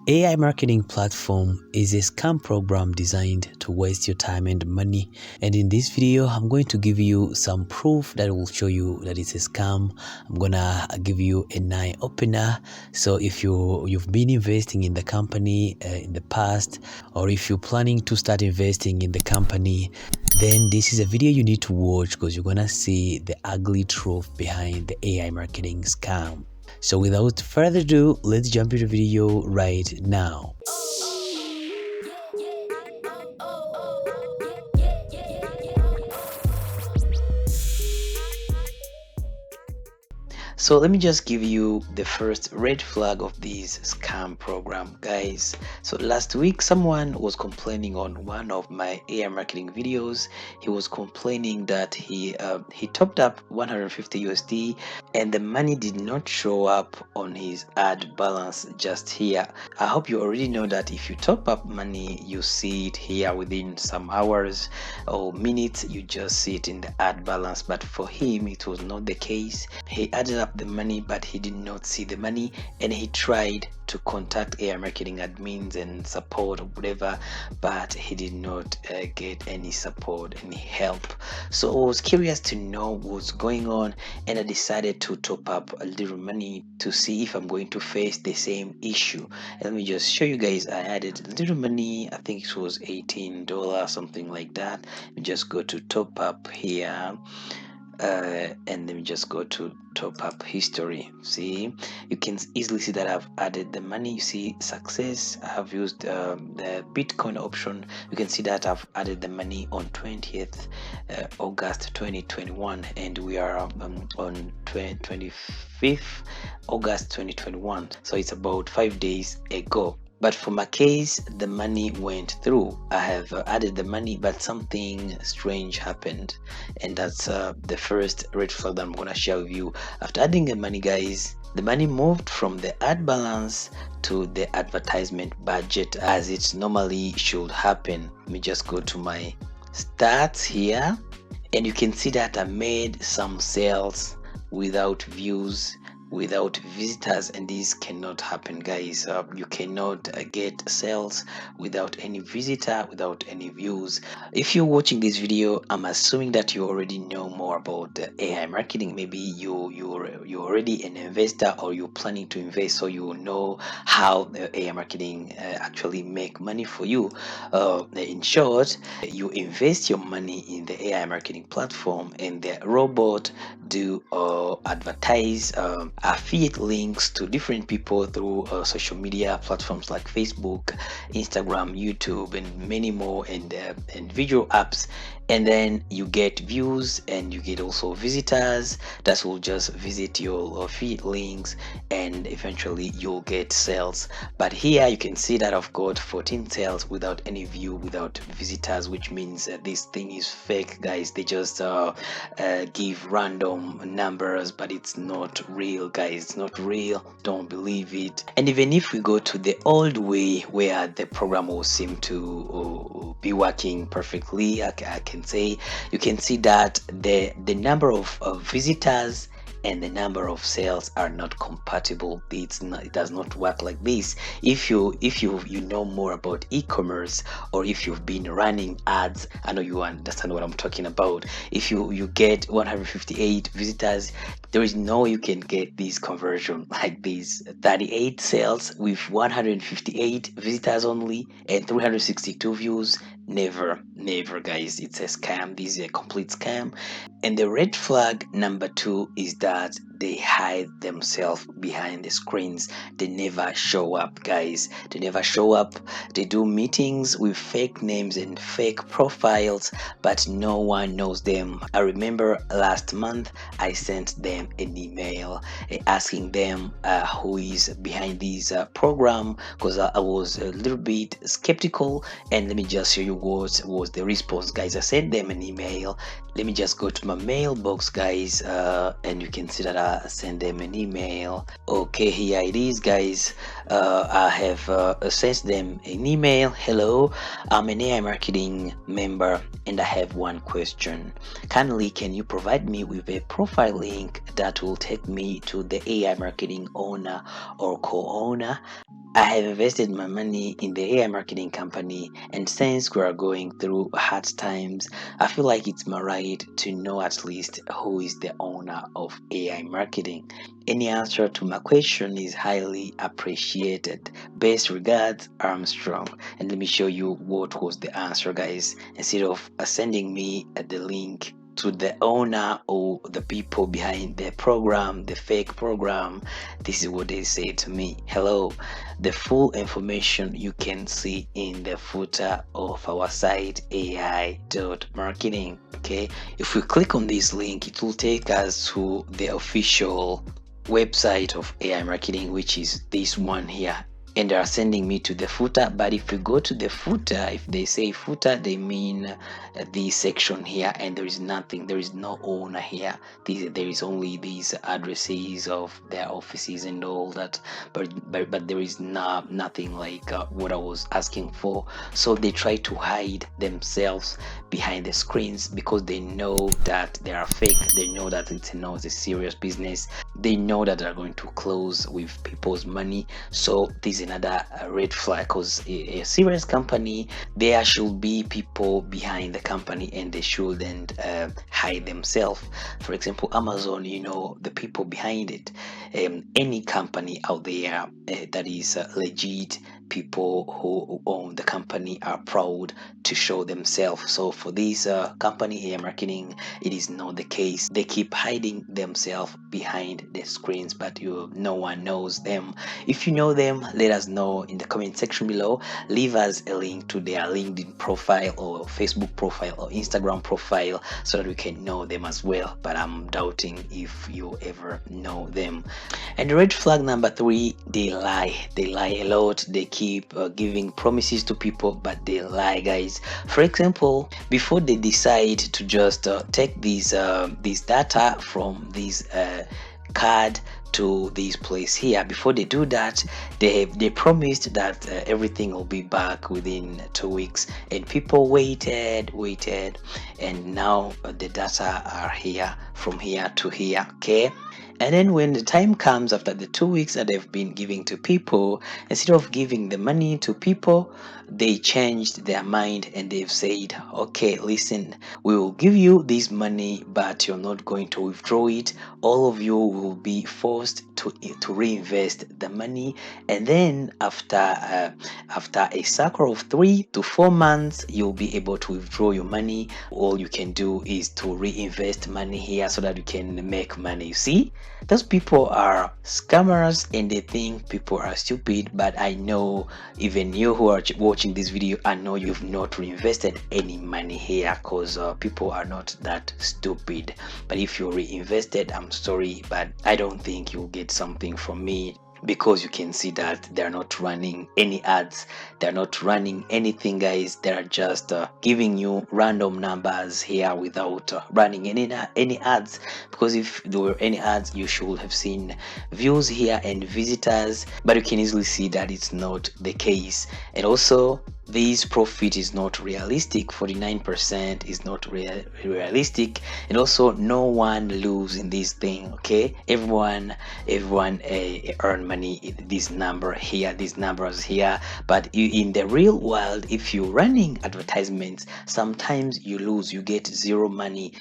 AI marketing platform is a scam program designed to waste your time and money, and in this video I'm going to give you some proof that will show you that it's a scam. I'm gonna give you an eye opener. So if you've been investing in the company in the past, or if you're planning to start investing in the company, then this is a video you need to watch, because you're gonna see the ugly truth behind the AI marketing scam. So without further ado, let's jump into the video right now. So let me just give you the first red flag of this scam program, guys. So last week someone was complaining on one of my AI marketing videos. He was complaining that he topped up 150 USD and the money did not show up on his ad balance just here. I hope you already know that if you top up money, you see it here within some hours or minutes. You just see it in the ad balance, but for him it was not the case. He added up the money, but he did not see the money, and he tried to contact AI marketing admins and support or whatever, but he did not get any support, any help. So I was curious to know what's going on, and I decided to top up a little money to see if I'm going to face the same issue. Let me just show you guys. I added a little money. I think it was $18, something like that. We just go to top up here. And let me just go to top up history. See, you can easily see that I've added the money. You see success. I have used the Bitcoin option. You can see that I've added the money on 20th August 2021, and we are on 25th August 2021, so it's about 5 days ago. But for my case, the money went through. I have added the money, but something strange happened, and that's the first red flag that I'm gonna share with you. After adding the money, guys, the money moved from the ad balance to the advertisement budget, as it normally should happen. Let me just go to my stats here, and you can see that I made some sales without views, without visitors, and this cannot happen, guys. You cannot get sales without any visitor, without any views. If you're watching this video, I'm assuming that you already know more about the AI marketing. Maybe you're already an investor, or you're planning to invest, so you know how the AI marketing actually make money for you. In short, you invest your money in the AI marketing platform, and the robot do advertise affiliate links to different people through social media platforms like Facebook, Instagram, YouTube, and many more, and video apps. And then you get views, and you get also visitors that will just visit your affiliate links, and eventually you'll get sales. But here you can see that I've got 14 sales without any view, without visitors, which means this thing is fake, guys. They just give random numbers, but it's not real, guys. It's not real. Don't believe it. And even if we go to the old way, where the program will seem to be working perfectly, I can say, you can see that the number of visitors and the number of sales are not compatible. It does not work like this. If you know more about e-commerce, or if you've been running ads, I know you understand what I'm talking about. If you get 158 visitors, there is no way you can get this conversion like this. 38 sales with 158 visitors only and 362 views. Never, guys. It's a scam. This is a complete scam. And the red flag number 2 is that they hide themselves behind the screens. They never show up, guys. They never show up. They do meetings with fake names and fake profiles, but no one knows them. I remember last month I sent them an email asking them who is behind this program, because I was a little bit skeptical. And let me just show you what was the response, guys. I sent them an email. Let me just go to my mailbox, guys, and you can see that send them an email. Okay, here it is, guys. I have sent them an email. Hello, I'm an AI marketing member and I have one question. Kindly, can you provide me with a profile link that will take me to the AI marketing owner or co-owner? I have invested my money in the AI marketing company, and since we are going through hard times, I feel like it's my right to know at least who is the owner of AI marketing. Any answer to my question is highly appreciated. Best regards, Armstrong. And let me show you what was the answer, guys. Instead of sending me the link to the owner or the people behind the program, the fake program, this is what they say to me. Hello, the full information you can see in the footer of our site ai.marketing. Okay, if we click on this link, it will take us to the official website of AI marketing, which is this one here, and they are sending me to the footer. But if we go to the footer, if they say footer, they mean this section here, and there is nothing, there is no owner here. There is only these addresses of their offices and all that, but there is nothing like what I was asking for. So they try to hide themselves behind the screens because they know that they are fake. They know that it's not a serious business. They know that they're going to close with people's money. So this is another red flag, because a serious company, there should be people behind the company and they shouldn't hide themselves. For example, Amazon, you know the people behind it. Any company out there that is legit, people who own the company are proud to show themselves. So for this company AI marketing, it is not the case. They keep hiding themselves behind the screens, but no one knows them. If you know them, let us know in the comment section below. Leave us a link to their LinkedIn profile or Facebook profile or Instagram profile so that we can know them as well, but I'm doubting if you ever know them. And red flag number 3, they lie a lot. They keep giving promises to people, but they lie, guys. For example, before they decide to just take these data from this card to this place here, before they do that, they promised that everything will be back within 2 weeks, and people waited, and now the data are here from here to here. Okay, and then when the time comes after the 2 weeks that they've been giving to people, instead of giving the money to people, they changed their mind and they've said, okay, listen, we will give you this money, but you're not going to withdraw it. All of you will be forced to reinvest the money, and then after a cycle of 3 to 4 months, you'll be able to withdraw your money. All you can do is to reinvest money here so that you can make money. You see, those people are scammers and they think people are stupid, but I know even you who are watching this video, I know you've not reinvested any money here, because people are not that stupid. But if you reinvested, I'm sorry, but I don't think you'll get something from me, because you can see that they're not running any ads, they're not running anything, guys. They're just giving you random numbers here without running any ads, because if there were any ads, you should have seen views here and visitors, but you can easily see that it's not the case. And also, this profit is not realistic. 49% is not realistic, and also no one lose in this thing. Okay, everyone earn money. This number here, these numbers here, but in the real world, if you're running advertisements, sometimes you lose, you get zero money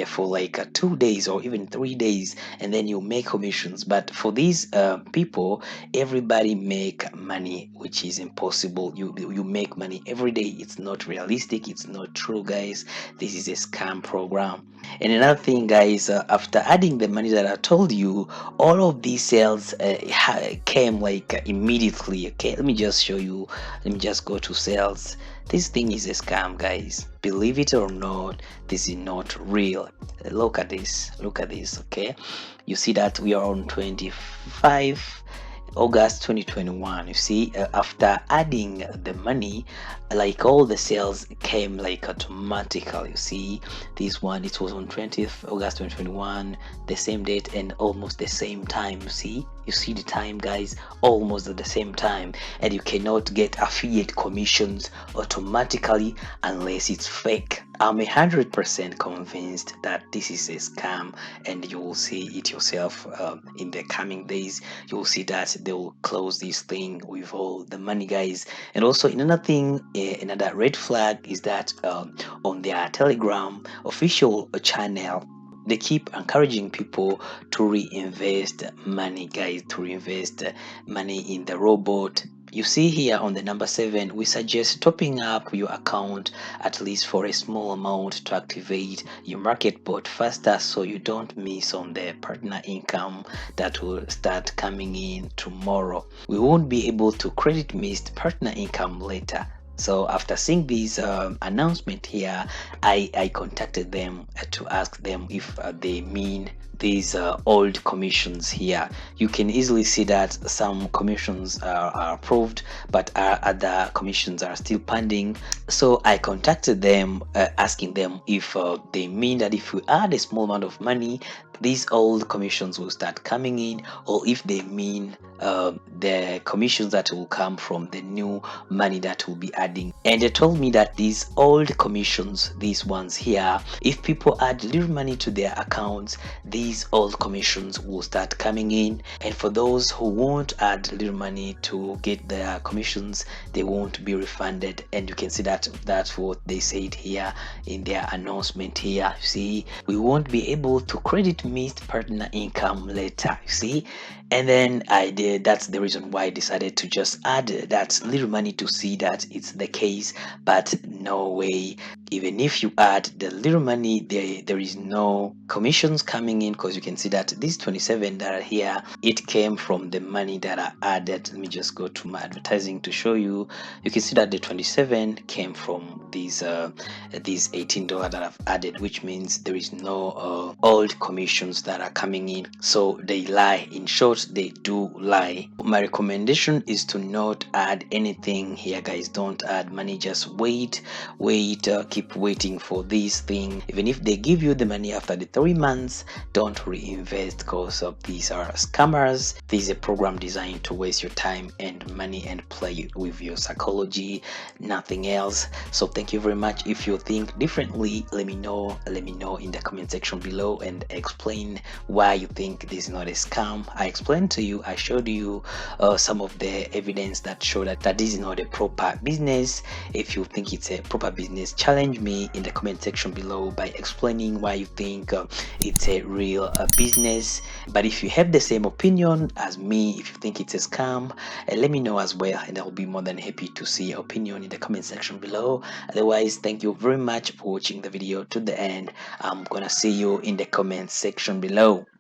for like 2 days or even 3 days, and then you make commissions. But for these people, everybody make money, which is impossible. You make money every day. It's not realistic, it's not true, guys. This is a scam program. And another thing, guys, after adding the money that I told you, all of these sales came like immediately. Okay, let me just show you. Let me just go to sales. This thing is a scam, guys. Believe it or not, this is not real. Look at this, okay, you see that we are on 25 August 2021. You see, after adding the money, like all the sales came like automatically. You see, this one, it was on 20th August 2021, the same date and almost the same time. You see the time, guys, almost at the same time. And you cannot get affiliate commissions automatically unless it's fake. I'm 100% convinced that this is a scam, and you will see it yourself in the coming days. You will see that they will close this thing with all the money, guys. And also, another thing, another red flag is that on their Telegram official channel, they keep encouraging people to reinvest money, guys, to reinvest money in the robot. You see here on the number 7, we suggest topping up your account at least for a small amount to activate your market bot faster, so you don't miss on the partner income that will start coming in tomorrow. We won't be able to credit missed partner income later. So after seeing this announcement here, I contacted them to ask them if they mean these old commissions here. You can easily see that some commissions are approved, but other commissions are still pending. So I contacted them asking them if they mean that if we add a small amount of money, these old commissions will start coming in, or if they mean the commissions that will come from the new money that will be adding. And they told me that these old commissions, these ones here, if people add little money to their accounts, these old commissions will start coming in. And for those who won't add little money to get their commissions, they won't be refunded. And you can see that that's what they said here in their announcement here. See, we won't be able to credit missed partner income later. See, and then I did. That's the reason why I decided to just add that little money to see that it's the case. But no way, even if you add the little money, there is no commissions coming in, because you can see that these 27 that are here, it came from the money that I added. Let me just go to my advertising to show you. You can see that the 27 came from these $18 that I've added, which means there is no old commissions that are coming in. So they lie. In short, they do lie. My recommendation is to not add anything here, guys. Don't add money. Just wait, keep waiting for this thing. Even if they give you the money after the 3 months, don't reinvest, because of these are scammers. This is a program designed to waste your time and money and play with your psychology, nothing else. So thank you very much. If you think differently, let me know in the comment section below, and explain why you think this is not a scam. I explained to you, I showed you some of the evidence that show that this is not a proper business. If you think it's a proper business, challenge me in the comment section below by explaining why you think it's a real business. But if you have the same opinion as me, if you think it's a scam, let me know as well, and I'll be more than happy to see your opinion in the comment section below. Otherwise, thank you very much for watching the video to the end. I'm gonna see you in the comment section below.